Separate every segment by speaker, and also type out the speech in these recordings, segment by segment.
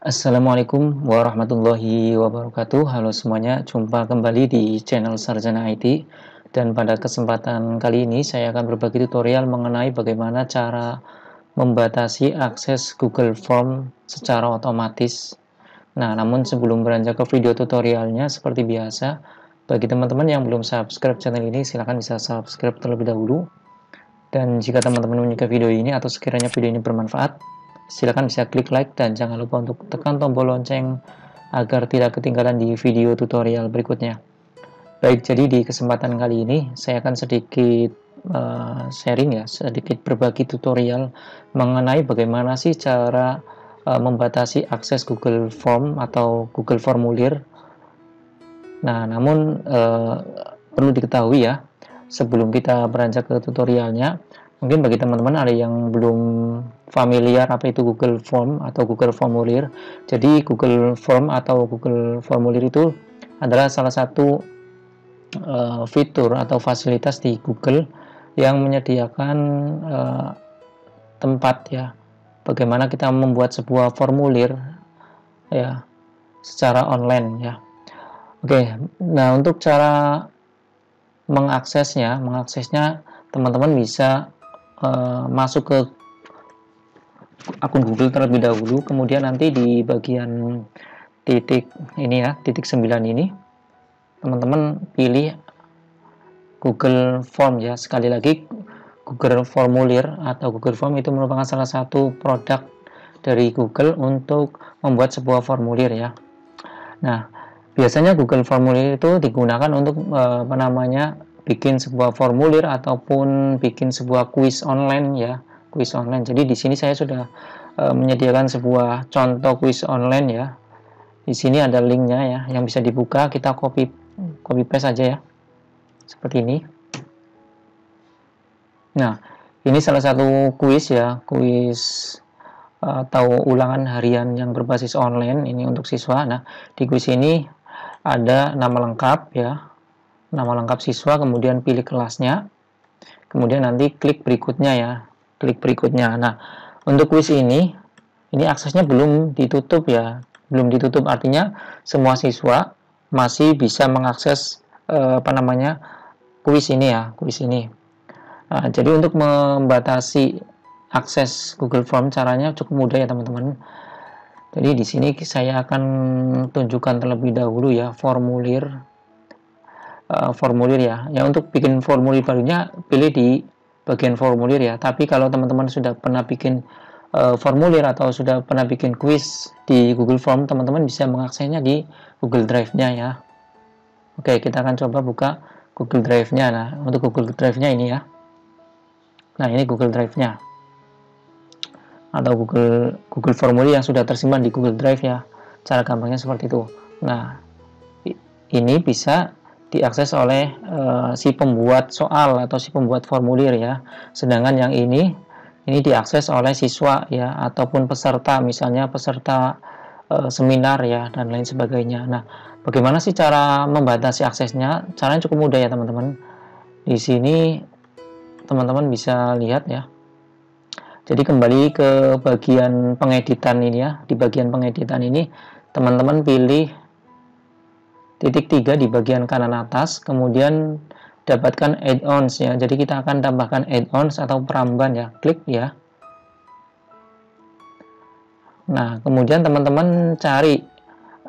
Speaker 1: Assalamualaikum warahmatullahi wabarakatuh. Halo semuanya, jumpa kembali di channel Sarjana IT. Dan pada kesempatan kali ini saya akan berbagi tutorial mengenai bagaimana cara membatasi akses Google Form secara otomatis. Nah, namun sebelum beranjak ke video tutorialnya, seperti biasa, bagi teman-teman yang belum subscribe channel ini, silahkan bisa subscribe terlebih dahulu. Dan jika teman-teman menyukai video ini atau sekiranya video ini bermanfaat, silakan bisa klik like dan jangan lupa untuk tekan tombol lonceng agar tidak ketinggalan di video tutorial berikutnya. Baik, jadi di kesempatan kali ini saya akan sedikit sharing ya, sedikit berbagi tutorial mengenai bagaimana sih cara membatasi akses Google Form atau Google Formulir. Nah, namun perlu diketahui ya, sebelum kita beranjak ke tutorialnya, mungkin bagi teman-teman ada yang belum familiar apa itu Google Form atau Google Formulir. Jadi Google Form atau Google Formulir itu adalah salah satu fitur atau fasilitas di Google yang menyediakan tempat ya, bagaimana kita membuat sebuah formulir ya secara online ya. Oke, nah untuk cara mengaksesnya teman-teman bisa masuk ke akun Google terlebih dahulu, kemudian nanti di bagian titik ini ya, titik 9 ini, teman-teman pilih Google Form ya. Sekali lagi, Google Formulir atau Google Form itu merupakan salah satu produk dari Google untuk membuat sebuah formulir ya. Nah, biasanya Google Formulir itu digunakan untuk bikin sebuah formulir ataupun bikin sebuah kuis online ya, kuis online. Jadi di sini saya sudah menyediakan sebuah contoh kuis online ya. Di sini ada linknya ya, yang bisa dibuka. Kita copy paste aja ya, seperti ini. Nah, ini salah satu kuis ya, kuis atau ulangan harian yang berbasis online ini untuk siswa. Nah, di kuis ini ada nama lengkap ya, nama lengkap siswa, kemudian pilih kelasnya, kemudian nanti klik berikutnya ya, klik berikutnya. Nah, untuk kuis ini aksesnya belum ditutup ya, belum ditutup, artinya semua siswa masih bisa mengakses kuis ini ya, kuis ini. Nah, jadi untuk membatasi akses Google Form caranya cukup mudah ya teman-teman. Jadi di sini saya akan tunjukkan terlebih dahulu ya formulir ya. Ya, untuk bikin formulir barunya pilih di bagian formulir ya. Tapi kalau teman-teman sudah pernah bikin formulir atau sudah pernah bikin quiz di Google Form, teman-teman bisa mengaksesnya di Google Drive-nya ya. Oke, kita akan coba buka Google Drive-nya. Nah, untuk Google Drive-nya ini ya. Nah, ini Google Drive-nya atau Google Formulir yang sudah tersimpan di Google Drive ya. Cara gampangnya seperti itu. Nah, ini bisa diakses oleh si pembuat soal atau si pembuat formulir ya. Sedangkan yang ini diakses oleh siswa ya, ataupun peserta, misalnya peserta seminar ya, dan lain sebagainya. Nah, bagaimana sih cara membatasi aksesnya? Caranya cukup mudah ya teman-teman. Di sini teman-teman bisa lihat ya. Jadi kembali ke bagian pengeditan ini ya. Di bagian pengeditan ini teman-teman pilih titik 3 di bagian kanan atas, kemudian dapatkan add-ons ya. Jadi kita akan tambahkan add-ons atau peramban ya. Klik ya. Nah, kemudian teman-teman cari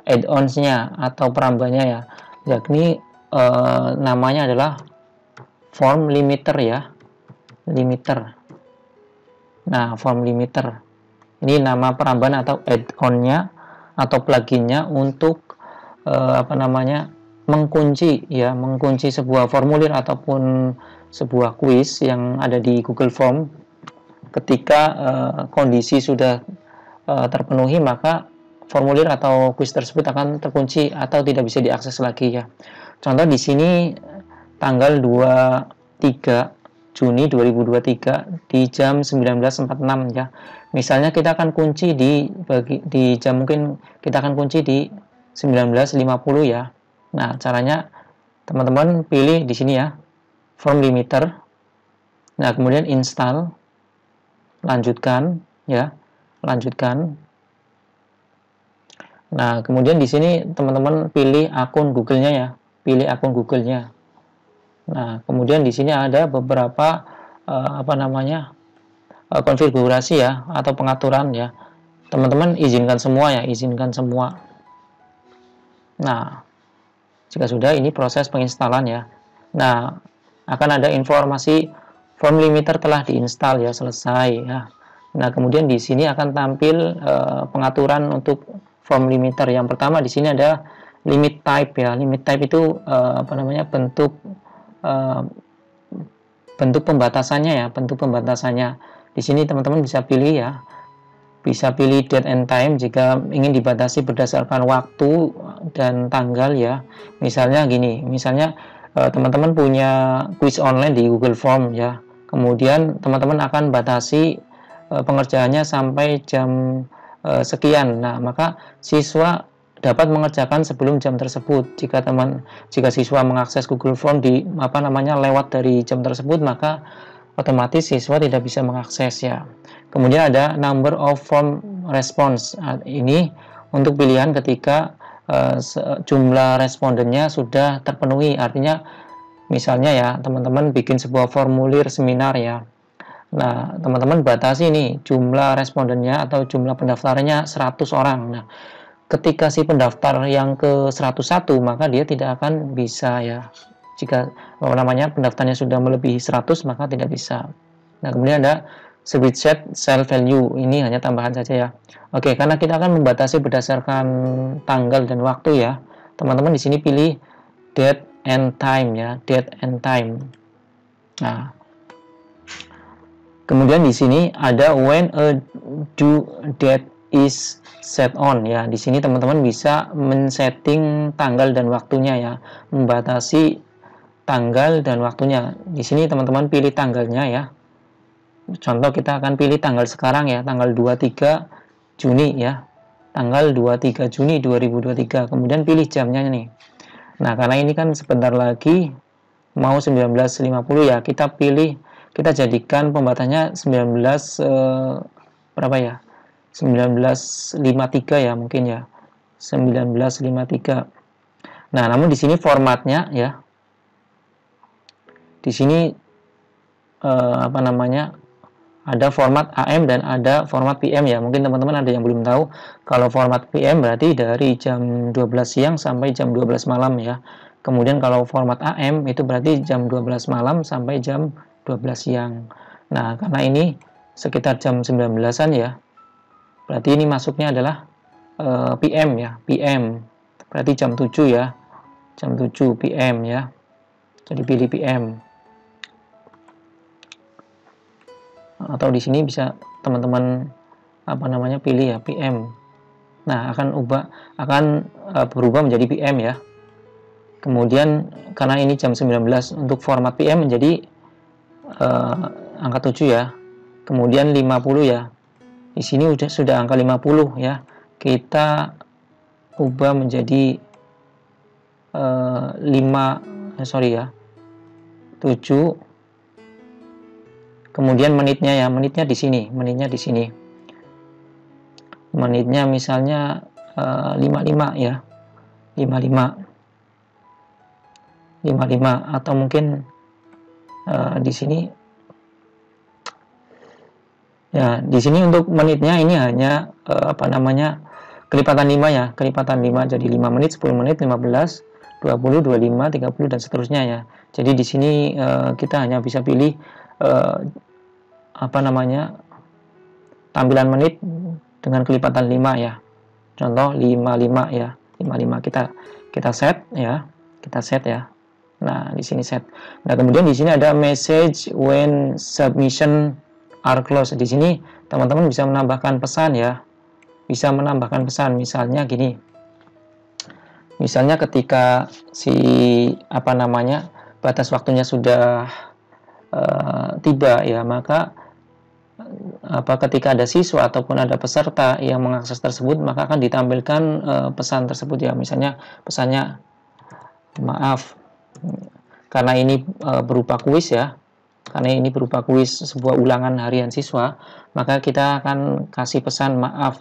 Speaker 1: add-ons-nya atau perambannya ya. Yakni namanya adalah form limiter ya. Limiter. Nah, form limiter. Ini nama peramban atau add-on-nya atau plugin-nya untuk mengunci ya, mengunci sebuah formulir ataupun sebuah kuis yang ada di Google Form. Ketika kondisi sudah terpenuhi, maka formulir atau kuis tersebut akan terkunci atau tidak bisa diakses lagi ya. Contoh di sini tanggal 23 Juni 2023 di jam 19.46 ya. Misalnya kita akan kunci di jam, mungkin kita akan kunci di 19.50 ya. Nah, caranya teman-teman pilih di sini ya, form limiter. Nah, kemudian install, lanjutkan ya, lanjutkan. Nah, kemudian di sini teman-teman pilih akun Google-nya ya, pilih akun Google-nya. Nah, kemudian di sini ada beberapa konfigurasi ya atau pengaturan ya. Teman-teman izinkan semua ya, izinkan semua. Nah, jika sudah, ini proses penginstalan ya. Nah, akan ada informasi form limiter telah diinstal ya, selesai ya. Nah, kemudian di sini akan tampil pengaturan untuk form limiter. Yang pertama di sini ada limit type ya. Limit type itu bentuk pembatasannya ya, bentuk pembatasannya. Di sini teman-teman bisa pilih ya. Bisa pilih date and time jika ingin dibatasi berdasarkan waktu dan tanggal ya. Misalnya gini, misalnya teman-teman punya quiz online di Google Form ya. Kemudian teman-teman akan batasi pengerjaannya sampai jam sekian. Nah, maka siswa dapat mengerjakan sebelum jam tersebut. Jika siswa mengakses Google Form lewat dari jam tersebut, maka otomatis siswa tidak bisa mengakses ya. Kemudian ada number of form response. Ini untuk pilihan ketika jumlah respondennya sudah terpenuhi. Artinya misalnya ya, teman-teman bikin sebuah formulir seminar ya. Nah, teman-teman batasi nih jumlah respondennya atau jumlah pendaftarnya 100 orang. Nah, ketika si pendaftar yang ke 101, maka dia tidak akan bisa ya. Jika pendaftarnya sudah melebihi 100, maka tidak bisa. Nah, kemudian ada switch set cell value. Ini hanya tambahan saja ya. Oke, karena kita akan membatasi berdasarkan tanggal dan waktu ya. Teman-teman di sini pilih date and time ya, date and time. Nah, kemudian di sini ada when a due date is set on ya. Di sini teman-teman bisa men-setting tanggal dan waktunya ya, membatasi tanggal dan waktunya. Di sini teman-teman pilih tanggalnya ya. Contoh kita akan pilih tanggal sekarang ya, tanggal 23 Juni ya. Tanggal 23 Juni 2023. Kemudian pilih jamnya nih. Nah, karena ini kan sebentar lagi mau 19.50 ya, kita jadikan pembatasnya 19.53 ya mungkin ya. 19.53. Nah, namun di sini formatnya ya. Di sini ada format AM dan ada format PM ya. Mungkin teman-teman ada yang belum tahu. Kalau format PM berarti dari jam 12 siang sampai jam 12 malam ya. Kemudian kalau format AM itu berarti jam 12 malam sampai jam 12 siang. Nah, karena ini sekitar jam 19-an ya. Berarti ini masuknya adalah PM ya, PM. Berarti jam 7 ya. Jam 7 PM ya. Jadi pilih PM. Atau di sini bisa teman-teman pilih ya PM. Nah, akan berubah menjadi PM ya. Kemudian karena ini jam 19 untuk format PM menjadi angka 7 ya. Kemudian 50 ya. Di sini sudah angka 50 ya. Kita ubah menjadi 7. Kemudian menitnya ya, menitnya di sini. Menitnya misalnya 55 ya. 55 atau mungkin di sini ya, di sini untuk menitnya ini hanya kelipatan 5 ya, kelipatan 5 jadi 5 menit, 10 menit, 15, 20, 25, 30 dan seterusnya ya. Jadi di sini kita hanya bisa pilih tampilan menit dengan kelipatan 5 ya. Contoh 55 ya. 55 kita set ya. Nah, di sini set. Nah, kemudian di sini ada message when submission are closed. Di sini teman-teman bisa menambahkan pesan ya. Misalnya gini. Misalnya ketika batas waktunya sudah tiba ya, maka ketika ada siswa ataupun ada peserta yang mengakses tersebut, maka akan ditampilkan pesan tersebut ya. Misalnya pesannya, maaf karena ini berupa kuis ya, sebuah ulangan harian siswa, maka kita akan kasih pesan maaf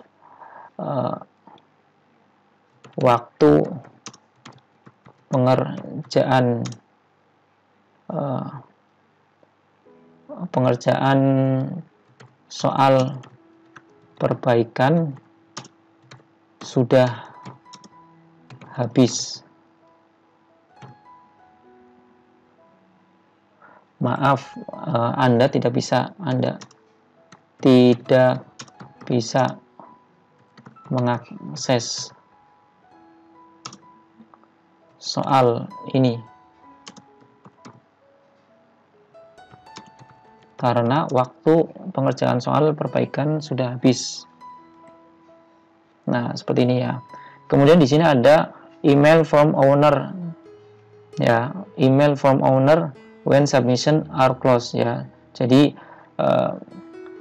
Speaker 1: waktu pengerjaan soal perbaikan sudah habis. Maaf, Anda tidak bisa mengakses soal ini karena waktu pengerjaan soal perbaikan sudah habis. Nah, seperti ini ya. Kemudian di sini ada email from owner ya, email from owner when submission are closed ya. Jadi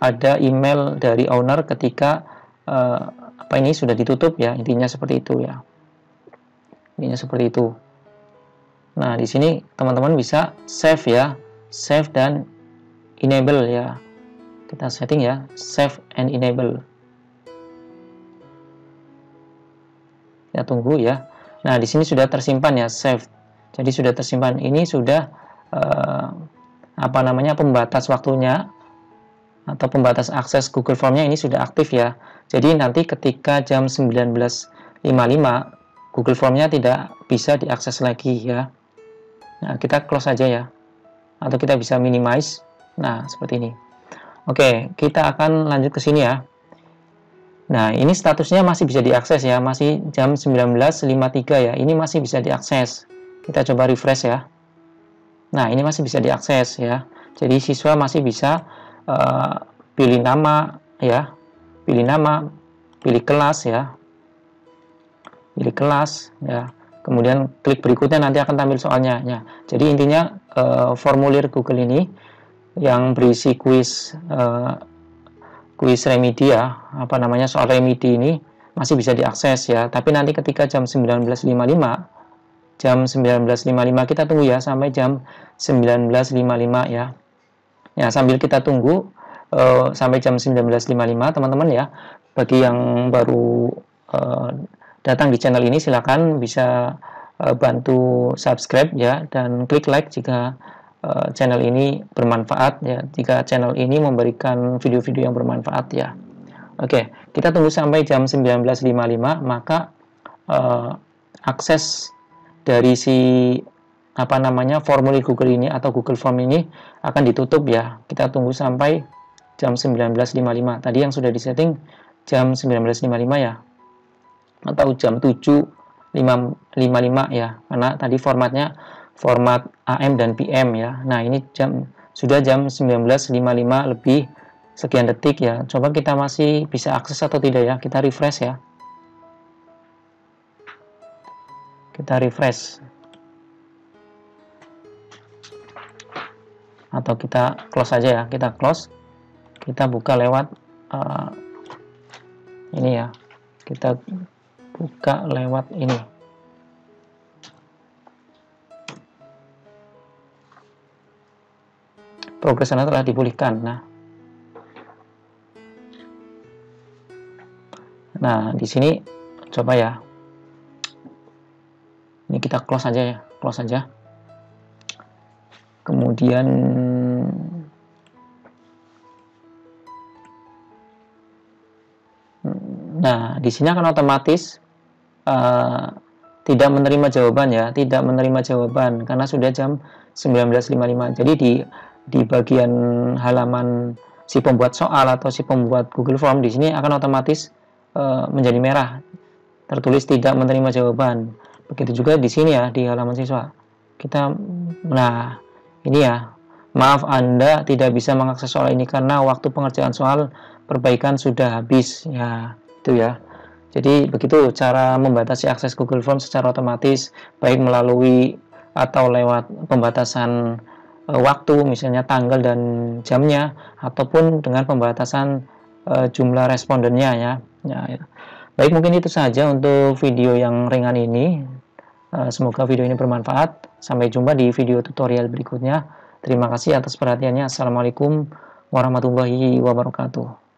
Speaker 1: ada email dari owner ketika ini sudah ditutup ya, intinya seperti itu ya. Intinya seperti itu. Nah, di sini teman-teman bisa save ya, save dan enable ya. Kita setting ya, save and enable. Ya, tunggu ya. Nah, di sini sudah tersimpan ya, save. Jadi sudah tersimpan. Ini sudah pembatas waktunya atau pembatas akses Google Form-nya ini sudah aktif ya. Jadi nanti ketika jam 19.55 Google Form-nya tidak bisa diakses lagi ya. Nah, kita close saja ya. Atau kita bisa minimize. Nah, seperti ini. Oke, kita akan lanjut ke sini ya. Nah, ini statusnya masih bisa diakses ya, masih jam 19.53 ya. Ini masih bisa diakses. Kita coba refresh ya. Nah, ini masih bisa diakses ya. Jadi siswa masih bisa pilih nama ya, pilih kelas ya. Pilih kelas ya. Kemudian klik berikutnya nanti akan tampil soalnya ya. Jadi intinya formulir Google ini yang berisi kuis remedi ya, soal remedi ini masih bisa diakses ya. Tapi nanti ketika jam 19.55 kita tunggu ya sampai jam 19.55 ya. Ya, sambil kita tunggu sampai jam 19.55 teman-teman ya. Bagi yang baru datang di channel ini, silakan bisa bantu subscribe ya dan klik like jika channel ini bermanfaat ya, jika channel ini memberikan video-video yang bermanfaat ya. Oke, kita tunggu sampai jam 19.55, maka akses dari si formulir Google ini atau Google Form ini akan ditutup ya. Kita tunggu sampai jam 19.55. Tadi yang sudah disetting jam 19.55 ya. Atau jam 7.55 ya. Karena tadi formatnya format AM dan PM ya. Nah, ini sudah jam 19.55 lebih sekian detik ya. Coba kita masih bisa akses atau tidak ya. Kita refresh ya. Kita refresh. Atau kita close aja ya. Kita close. Kita buka lewat ini ya. Kita buka lewat ini. Progres Anda telah dipulihkan. Nah, di sini coba ya. Ini kita close aja ya, close aja. Kemudian nah, di sini akan otomatis tidak menerima jawaban ya, tidak menerima jawaban karena sudah jam 19.55. Jadi di bagian halaman si pembuat soal atau si pembuat Google Form di sini akan otomatis menjadi merah, tertulis tidak menerima jawaban. Begitu juga di sini ya, di halaman siswa. Nah, ini ya, maaf Anda tidak bisa mengakses soal ini karena waktu pengerjaan soal perbaikan sudah habis ya, itu ya. Jadi begitu cara membatasi akses Google Form secara otomatis, baik melalui atau lewat pembatasan waktu, misalnya tanggal dan jamnya, ataupun dengan pembatasan jumlah respondennya ya. Baik, mungkin itu saja untuk video yang ringan ini. Semoga video ini bermanfaat. Sampai jumpa di video tutorial berikutnya. Terima kasih atas perhatiannya. Assalamualaikum warahmatullahi wabarakatuh.